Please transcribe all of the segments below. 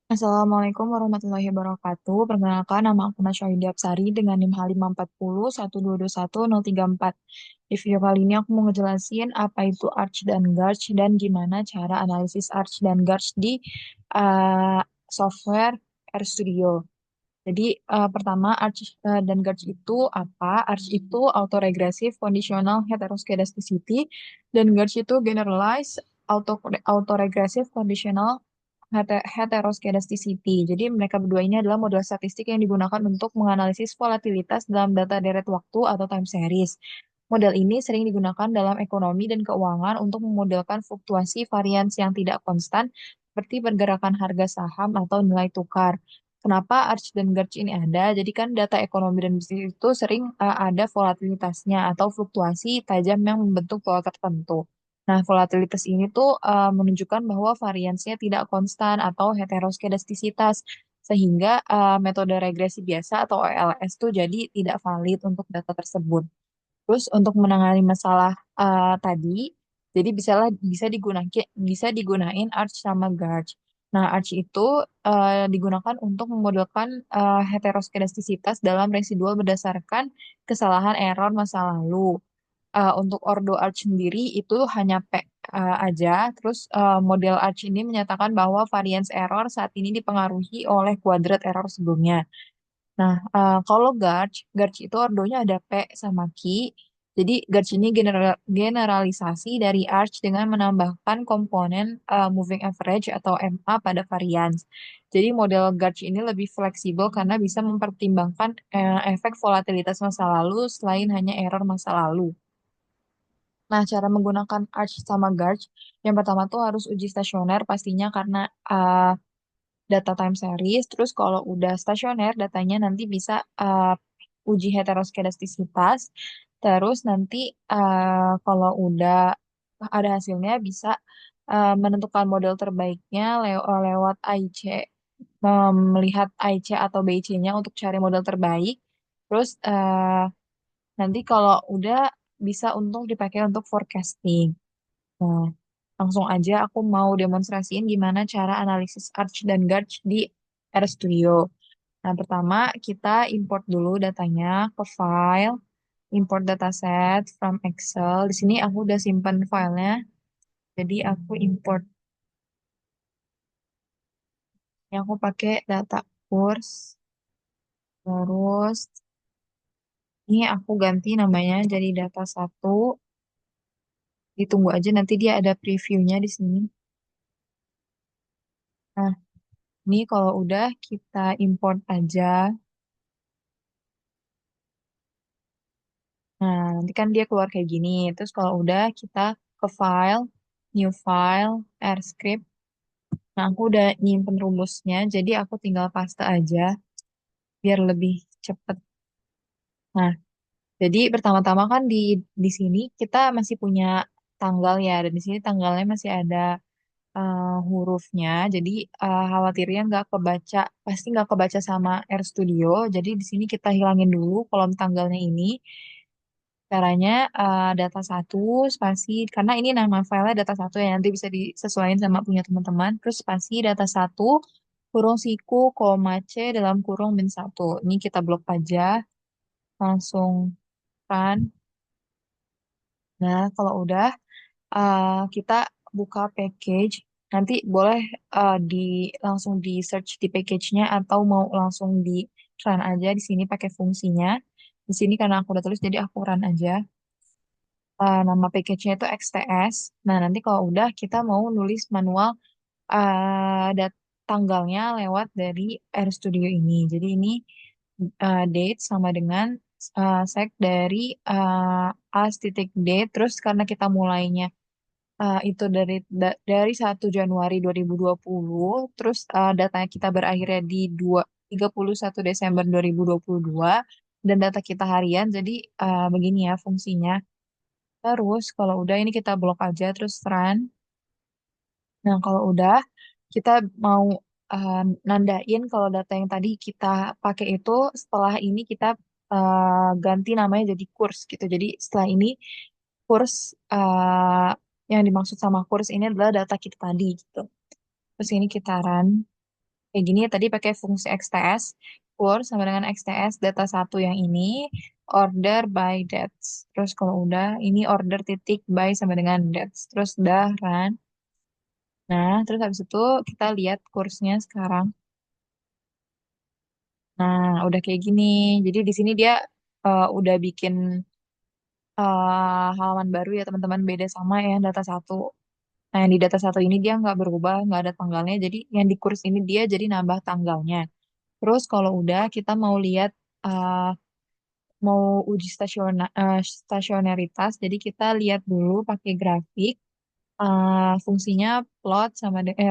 Assalamualaikum warahmatullahi wabarakatuh. Perkenalkan, nama aku Nasya Apsari dengan NIM H540 1221034. Di video kali ini aku mau ngejelasin apa itu Arch dan Garch dan gimana cara analisis Arch dan Garch di uh, software RStudio. Jadi pertama Arch dan Garch itu apa? Arch itu autoregressive conditional heteroscedasticity dan Garch itu generalized autoregressive conditional heteroscedasticity. Jadi mereka berdua ini adalah model statistik yang digunakan untuk menganalisis volatilitas dalam data deret waktu atau time series. Model ini sering digunakan dalam ekonomi dan keuangan untuk memodelkan fluktuasi varians yang tidak konstan seperti pergerakan harga saham atau nilai tukar. Kenapa Arch dan Garch ini ada? Jadi kan data ekonomi dan bisnis itu sering ada volatilitasnya atau fluktuasi tajam yang membentuk pola tertentu. Nah, volatilitas ini tuh menunjukkan bahwa variansnya tidak konstan atau heteroskedastisitas, sehingga metode regresi biasa atau OLS tuh jadi tidak valid untuk data tersebut. Terus untuk menangani masalah tadi, jadi bisa digunain Arch sama Garch. Nah, Arch itu digunakan untuk memodelkan heteroskedastisitas dalam residual berdasarkan kesalahan error masa lalu. Untuk Ordo Arch sendiri itu hanya P aja. Terus model Arch ini menyatakan bahwa variance error saat ini dipengaruhi oleh kuadrat error sebelumnya. Nah, kalau Garch itu ordonya ada P sama Q. Jadi Garch ini generalisasi dari Arch dengan menambahkan komponen moving average atau MA pada variance. Jadi model Garch ini lebih fleksibel karena bisa mempertimbangkan efek volatilitas masa lalu selain hanya error masa lalu. Nah, cara menggunakan Arch sama Garch, yang pertama tuh harus uji stasioner pastinya karena data time series. Terus kalau udah stasioner, datanya nanti bisa uji heteroskedastisitas. Terus nanti kalau udah ada hasilnya bisa menentukan model terbaiknya lewat AIC, melihat AIC atau BIC-nya untuk cari model terbaik. Terus nanti kalau udah bisa untuk dipakai untuk forecasting. Nah, langsung aja aku mau demonstrasiin gimana cara analisis Arch dan Garch di RStudio. Nah, pertama kita import dulu datanya ke file, import dataset from Excel. Di sini aku udah simpen filenya, jadi aku import. Ini aku pakai data course, terus ini aku ganti namanya jadi data satu. Ditunggu aja nanti dia ada previewnya di sini. Nah, ini kalau udah kita import aja. Nah, nanti kan dia keluar kayak gini. Terus kalau udah kita ke file, new file, R script. Nah, aku udah nyimpen rumusnya, jadi aku tinggal paste aja biar lebih cepet. Nah, jadi pertama-tama kan di sini kita masih punya tanggal ya, dan di sini tanggalnya masih ada hurufnya. Jadi khawatirnya nggak kebaca, pasti nggak kebaca sama RStudio. Jadi di sini kita hilangin dulu kolom tanggalnya ini. Caranya data satu spasi karena ini nama filenya data satu ya nanti bisa disesuaikan sama punya teman-teman. Terus spasi data satu kurung siku koma C dalam kurung min satu. Ini kita blok aja langsung run. Nah kalau udah kita buka package. Nanti boleh di langsung di search di package-nya atau mau langsung di run aja di sini pakai fungsinya. Di sini karena aku udah tulis jadi aku run aja. Nama package-nya itu XTS. Nah, nanti kalau udah kita mau nulis manual tanggalnya lewat dari RStudio ini. Jadi ini date sama dengan sec dari as titik date. Terus karena kita mulainya itu dari 1 Januari 2020, terus datanya kita berakhirnya di 31 Desember 2022 dan data kita harian. Jadi begini ya fungsinya. Terus kalau udah ini kita blok aja terus run. Nah kalau udah kita mau eh, nandain kalau data yang tadi kita pakai itu setelah ini kita ganti namanya jadi kurs gitu. Jadi setelah ini kurs yang dimaksud sama kurs ini adalah data kita tadi gitu. Terus ini kita run. Kayak gini tadi pakai fungsi XTS, kurs sama dengan XTS data satu yang ini, order by dates. Terus kalau udah, ini order titik by sama dengan dates. Terus udah run. Nah, terus habis itu kita lihat kursnya sekarang. Nah, udah kayak gini. Jadi di sini dia udah bikin halaman baru ya teman-teman, beda sama yang data satu. Nah, yang di data satu ini dia nggak berubah, nggak ada tanggalnya. Jadi yang di kurs ini dia jadi nambah tanggalnya. Terus kalau udah kita mau lihat uh, mau uji stasionaritas, jadi kita lihat dulu pakai grafik. Fungsinya plot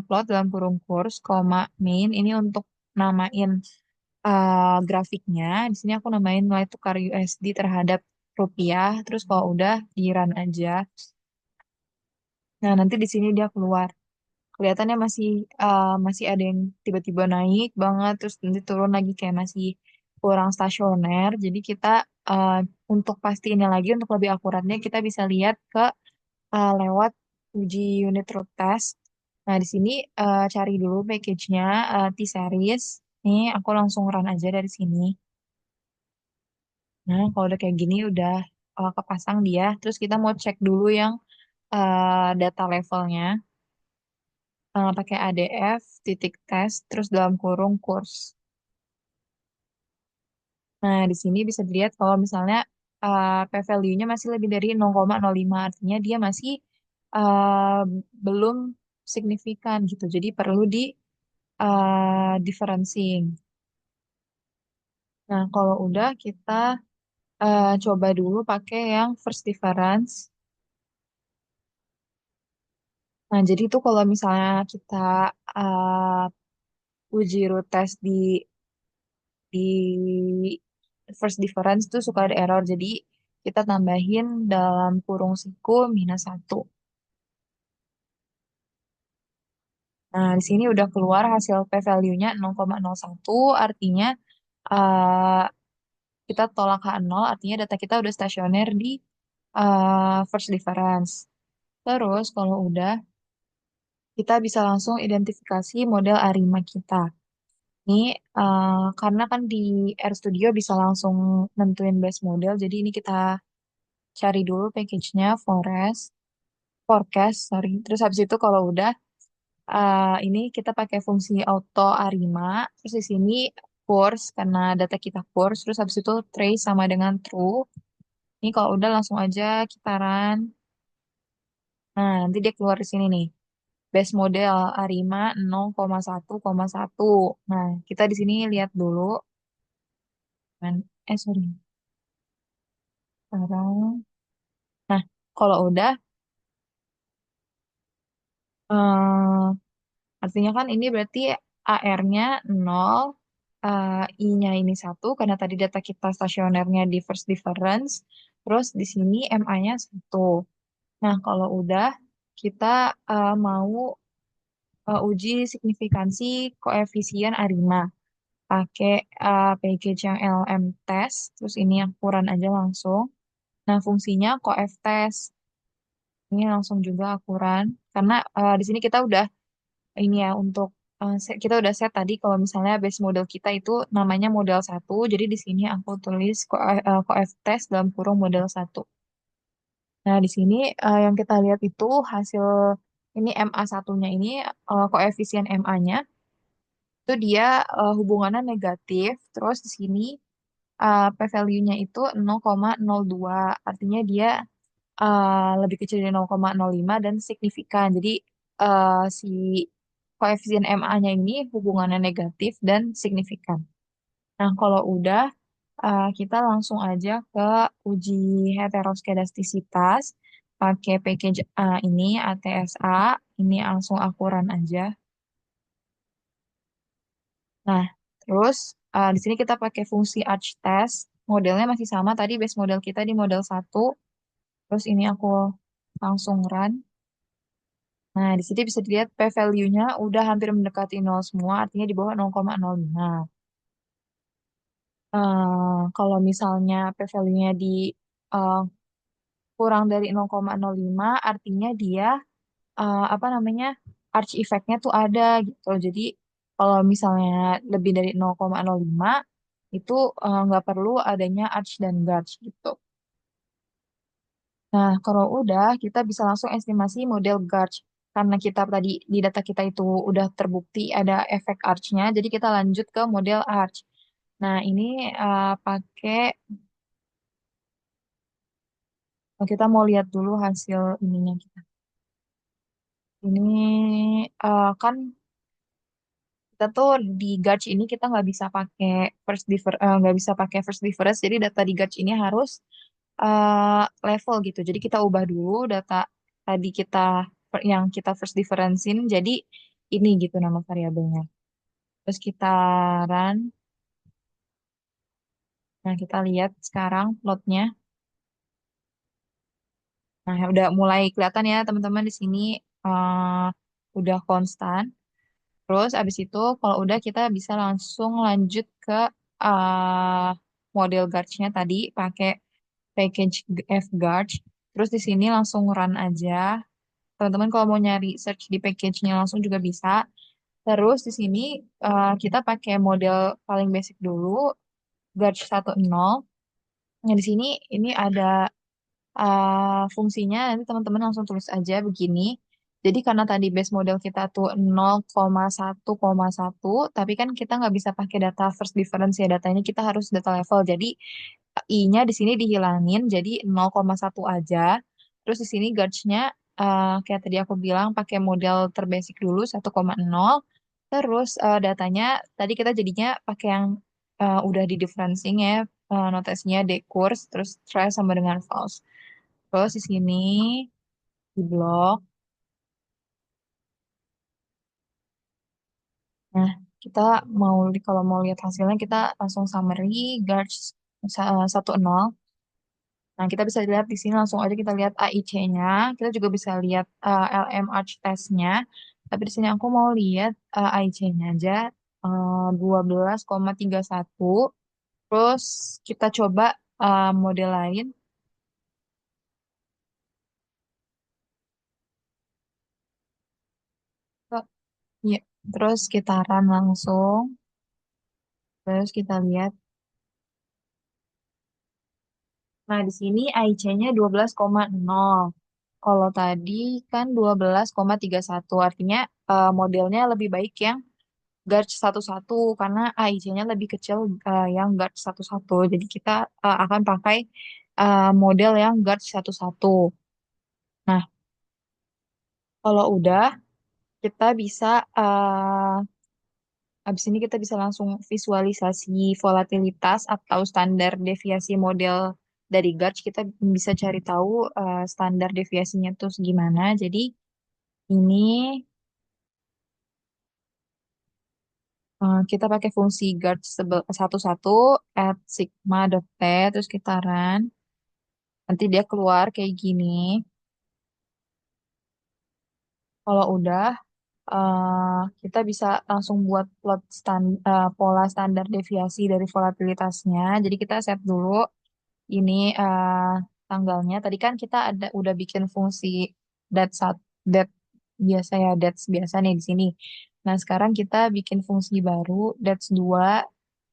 plot dalam kurung kurs, koma main ini untuk namain grafiknya. Di sini aku namain nilai tukar USD terhadap rupiah. Terus kalau udah di run aja. Nah, nanti di sini dia keluar. Kelihatannya masih ada yang tiba-tiba naik banget, terus nanti turun lagi kayak masih kurang stasioner. Jadi kita uh, untuk pastiinnya lagi, untuk lebih akuratnya kita bisa lihat ke lewat uji unit root test. Nah, di sini cari dulu package-nya T-Series. Nih, aku langsung run aja dari sini. Nah, kalau udah kayak gini udah kepasang dia. Terus kita mau cek dulu yang data levelnya. Pakai ADF, titik tes, terus dalam kurung kurs. Nah, di sini bisa dilihat kalau misalnya p-value-nya masih lebih dari 0,05, artinya dia masih belum signifikan gitu. Jadi perlu di differencing. Nah, kalau udah kita coba dulu pakai yang first difference. Nah, jadi itu kalau misalnya kita uji root test di first difference tuh suka ada error. Jadi kita tambahin dalam kurung siku -1. Nah, di sini udah keluar hasil p-value-nya 0,01, artinya eh, kita tolak H0, artinya data kita udah stasioner di first difference. Terus kalau udah, kita bisa langsung identifikasi model ARIMA kita. Ini karena kan di RStudio bisa langsung nentuin base model, jadi ini kita cari dulu package-nya forecast, sorry. Terus habis itu kalau udah ini kita pakai fungsi auto arima. Terus di sini course karena data kita course. Terus habis itu trace sama dengan true. Ini kalau udah langsung aja kita run. Nah, nanti dia keluar di sini nih. Base model arima 0,1,1. Nah, kita di sini lihat dulu. Sorry. Sekarang. Nah, kalau udah eh, artinya kan ini berarti AR-nya 0, I-nya ini 1, karena tadi data kita stasionernya di first difference, terus di sini MA-nya 1. Nah, kalau udah, kita mau uji signifikansi koefisien ARIMA. Pakai package yang LM test, terus ini akuran aja langsung. Nah, fungsinya coef test. Ini langsung juga akuran. Karena di sini kita udah ini ya untuk kita udah set tadi kalau misalnya base model kita itu namanya model satu, jadi di sini aku tulis coef test dalam kurung model satu. Nah, di sini yang kita lihat itu hasil ini MA satunya ini koefisien MA-nya itu dia hubungannya negatif, terus di sini p-value-nya itu 0,02, artinya dia lebih kecil dari 0,05 dan signifikan. Jadi si koefisien MA-nya ini hubungannya negatif dan signifikan. Nah, kalau udah kita langsung aja ke uji heteroskedastisitas pakai package ini ATSA. Ini langsung akuran aja. Nah, terus di sini kita pakai fungsi arch test. Modelnya masih sama tadi base model kita di model satu. Terus ini aku langsung run. Nah, di sini bisa dilihat p-value-nya udah hampir mendekati nol semua, artinya di bawah 0,05. Kalau misalnya p-value-nya di eh, kurang dari 0,05, artinya dia apa namanya arch effect-nya tuh ada gitu. Jadi Kalau misalnya lebih dari 0,05 itu nggak perlu adanya arch dan gauge gitu. Nah, kalau udah kita bisa langsung estimasi model gauge. Karena kita tadi di data kita itu udah terbukti ada efek arch-nya, jadi kita lanjut ke model arch. Nah, ini pakai kita mau lihat dulu hasil ininya kita. Ini kan kita tuh di Gauge ini kita nggak bisa pakai nggak bisa pakai first difference. Jadi data di Gauge ini harus level gitu. Jadi kita ubah dulu data tadi yang kita first differencein jadi ini gitu nama variabelnya. Terus kita run. Nah, kita lihat sekarang plotnya. Nah, udah mulai kelihatan ya teman-teman di sini eh, udah konstan. Terus abis itu kalau udah kita bisa langsung lanjut ke uh, model guards-nya tadi pakai package fguard. Terus di sini langsung run aja. Teman-teman kalau mau nyari search di package-nya langsung juga bisa. Terus di sini kita pakai model paling basic dulu, guard 10. Nah, di sini ini ada fungsinya nanti teman-teman langsung tulis aja begini. Jadi karena tadi base model kita tuh 0,1,1, tapi kan kita nggak bisa pakai data first difference ya, datanya kita harus data level. Jadi I-nya di sini dihilangin jadi 0,1 aja. Terus di sini gauge-nya kayak tadi aku bilang pakai model terbasic dulu 1,0. Terus datanya tadi kita jadinya pakai yang udah di differencing ya, notasinya decurs, terus try sama dengan false. Terus di sini di blok. Nah, kita kalau mau lihat hasilnya kita langsung summary guards 10. Nah, kita bisa lihat di sini langsung aja kita lihat AIC-nya. Kita juga bisa lihat LM Arch test-nya. Tapi di sini aku mau lihat AIC-nya aja 12,31. Terus kita coba model lain. Oh, iya. Terus kita run langsung. Terus kita lihat. Nah, di sini IC-nya 12,0. Kalau tadi kan 12,31. Artinya modelnya lebih baik yang Guard 11 karena AIC-nya lebih kecil yang Guard 11. Jadi kita akan pakai model yang Guard 11. Nah, kalau udah kita bisa habis ini kita bisa langsung visualisasi volatilitas atau standar deviasi model dari Guard. Kita bisa cari tahu standar deviasinya tuh gimana. Jadi ini kita pakai fungsi guard 11 at sigma dot t terus kita run. Nanti dia keluar kayak gini. Kalau udah, kita bisa langsung buat pola standar deviasi dari volatilitasnya. Jadi kita set dulu ini tanggalnya. Tadi kan kita udah bikin fungsi dat sat dat biasa ya, dat biasa nih di sini. Nah, sekarang kita bikin fungsi baru, dat 2.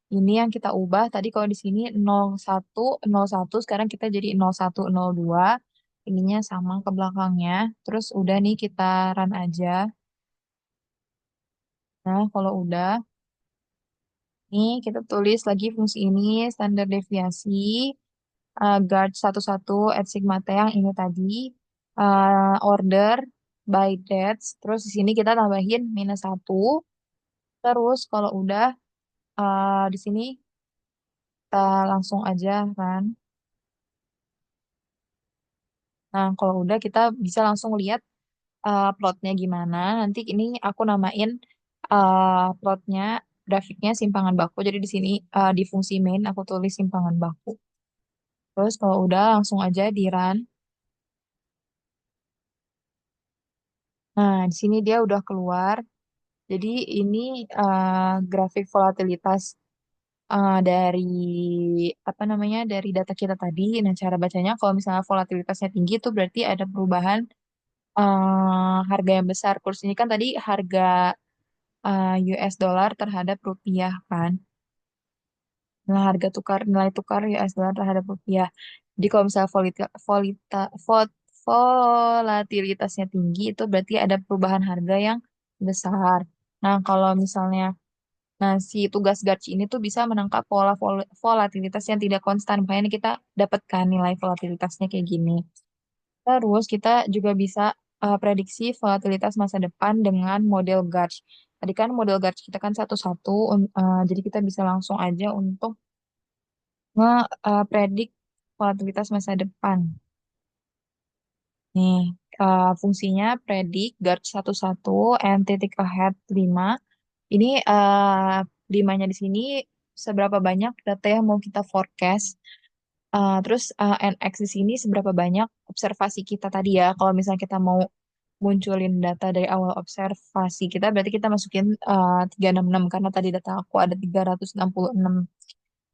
Ini yang kita ubah tadi kalau di sini 0101 sekarang kita jadi 0102. Ininya sama ke belakangnya. Terus udah nih kita run aja. Nah, kalau udah nih kita tulis lagi fungsi ini standar deviasi guard 11 at sigma t yang ini tadi order by dates. Terus di sini kita tambahin -1. Terus kalau udah di sini kita langsung aja kan. Nah, kalau udah kita bisa langsung lihat plotnya gimana. Nanti ini aku namain plotnya, grafiknya simpangan baku. Jadi di sini di fungsi main aku tulis simpangan baku. Terus kalau udah langsung aja di run. Nah, di sini dia udah keluar. Jadi ini grafik volatilitas dari apa namanya dari data kita tadi. Nah, cara bacanya kalau misalnya volatilitasnya tinggi itu berarti ada perubahan harga yang besar. Kurs ini kan tadi harga US dollar terhadap rupiah kan. Nah, harga tukar nilai tukar US dollar terhadap rupiah. Jadi kalau misalnya volatilitasnya tinggi itu berarti ada perubahan harga yang besar. Nah, kalau misalnya si tugas Gauge ini tuh bisa menangkap pola volatilitas yang tidak konstan. Makanya kita dapatkan nilai volatilitasnya kayak gini. Terus kita juga bisa prediksi volatilitas masa depan dengan model Gauge. Tadi kan model Gauge kita kan satu-satu, jadi kita bisa langsung aja untuk nge-predik volatilitas masa depan. Nih, fungsinya predik guard 11 and titik ahead 5. Ini limanya di sini seberapa banyak data yang mau kita forecast. Terus NX di sini seberapa banyak observasi kita tadi ya. Kalau misalnya kita mau munculin data dari awal observasi kita, berarti kita masukin 366 karena tadi data aku ada 366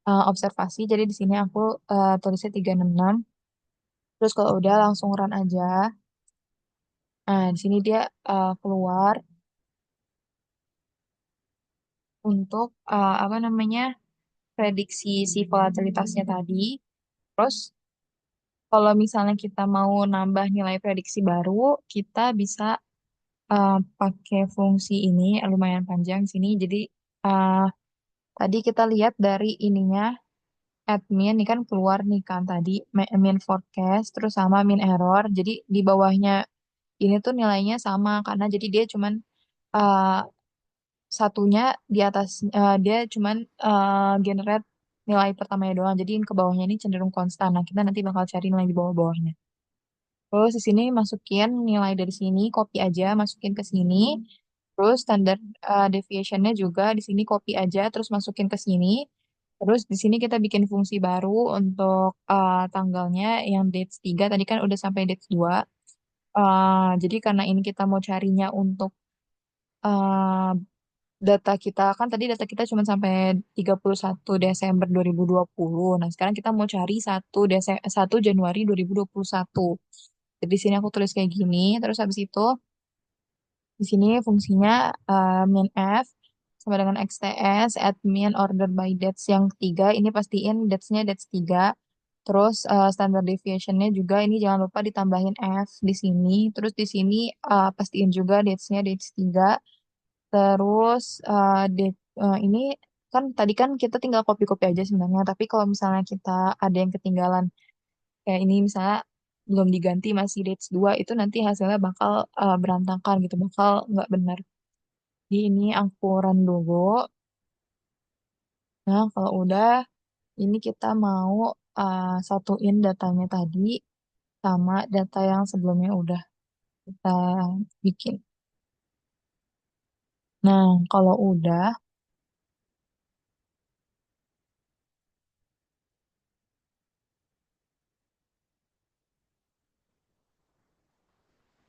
observasi. Jadi di sini aku tulisnya 366. Terus kalau udah langsung run aja. Nah, di sini dia keluar untuk apa namanya prediksi si volatilitasnya tadi. Terus kalau misalnya kita mau nambah nilai prediksi baru, kita bisa pakai fungsi ini lumayan panjang di sini. Jadi uh, tadi kita lihat dari ininya admin ini kan keluar nih kan tadi mean forecast terus sama mean error. Jadi di bawahnya ini tuh nilainya sama karena jadi dia cuman uh, satunya di atas dia cuman generate nilai pertamanya doang. Jadi ke bawahnya ini cenderung konstan. Nah, kita nanti bakal cari nilai di bawah-bawahnya. Terus di sini masukin nilai dari sini, copy aja, masukin ke sini. Terus standard deviationnya juga di sini copy aja, terus masukin ke sini. Terus di sini kita bikin fungsi baru untuk tanggalnya yang dates 3 tadi kan udah sampai dates 2. Jadi karena ini kita mau carinya untuk eh, data kita kan tadi data kita cuma sampai 31 Desember 2020. Nah, sekarang kita mau cari 1 Januari 2021. Jadi di sini aku tulis kayak gini, terus habis itu di sini fungsinya min f sama dengan xts admin order by dates yang ketiga. Ini pastiin datesnya dates 3. Terus standard deviationnya juga ini jangan lupa ditambahin f di sini. Terus di sini pastiin juga datesnya dates 3. Terus ini kan tadi kan kita tinggal copy-copy aja sebenarnya. Tapi kalau misalnya kita ada yang ketinggalan kayak ini misalnya belum diganti masih dates 2 itu nanti hasilnya bakal berantakan gitu, bakal nggak benar. Jadi ini aku run dulu. Nah, kalau udah ini kita mau satuin datanya tadi sama data yang sebelumnya udah kita bikin. Nah, kalau udah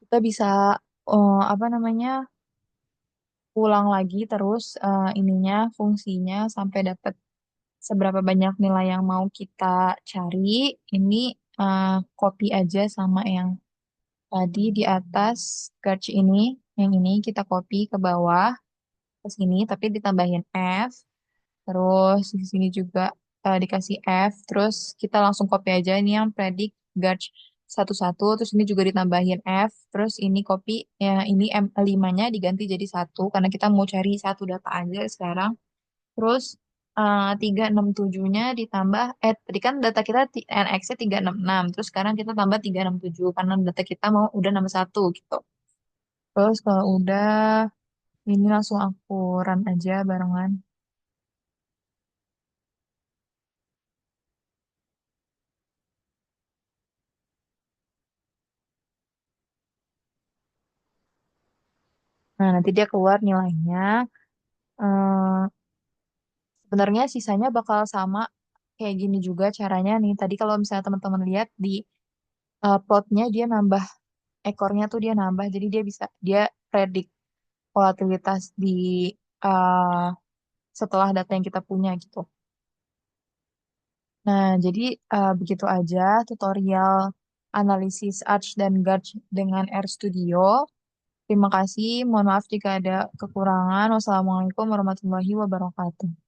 kita bisa apa namanya ulang lagi terus ininya fungsinya sampai dapat seberapa banyak nilai yang mau kita cari. Ini uh, copy aja sama yang tadi di atas search ini, yang ini kita copy ke bawah ke sini, tapi ditambahin F. Terus di sini juga dikasih F. Terus kita langsung copy aja ini yang predict Gauge 11. Terus ini juga ditambahin F. Terus ini copy ya ini M5-nya diganti jadi 1 karena kita mau cari satu data aja sekarang. Terus 367-nya ditambah, tadi kan data kita NX-nya 366, terus sekarang kita tambah 367 karena data kita mau udah nambah satu gitu. Terus kalau udah, ini langsung aku run aja barengan. Nah, nanti dia keluar nilainya. Eh, Sebenarnya sisanya bakal sama kayak gini juga caranya nih. Tadi kalau misalnya teman-teman lihat di plotnya dia nambah ekornya tuh dia nambah, jadi dia predik volatilitas di eh, setelah data yang kita punya gitu. Nah, jadi begitu aja tutorial analisis Arch dan Gauge dengan RStudio. Terima kasih. Mohon maaf jika ada kekurangan. Wassalamualaikum warahmatullahi wabarakatuh.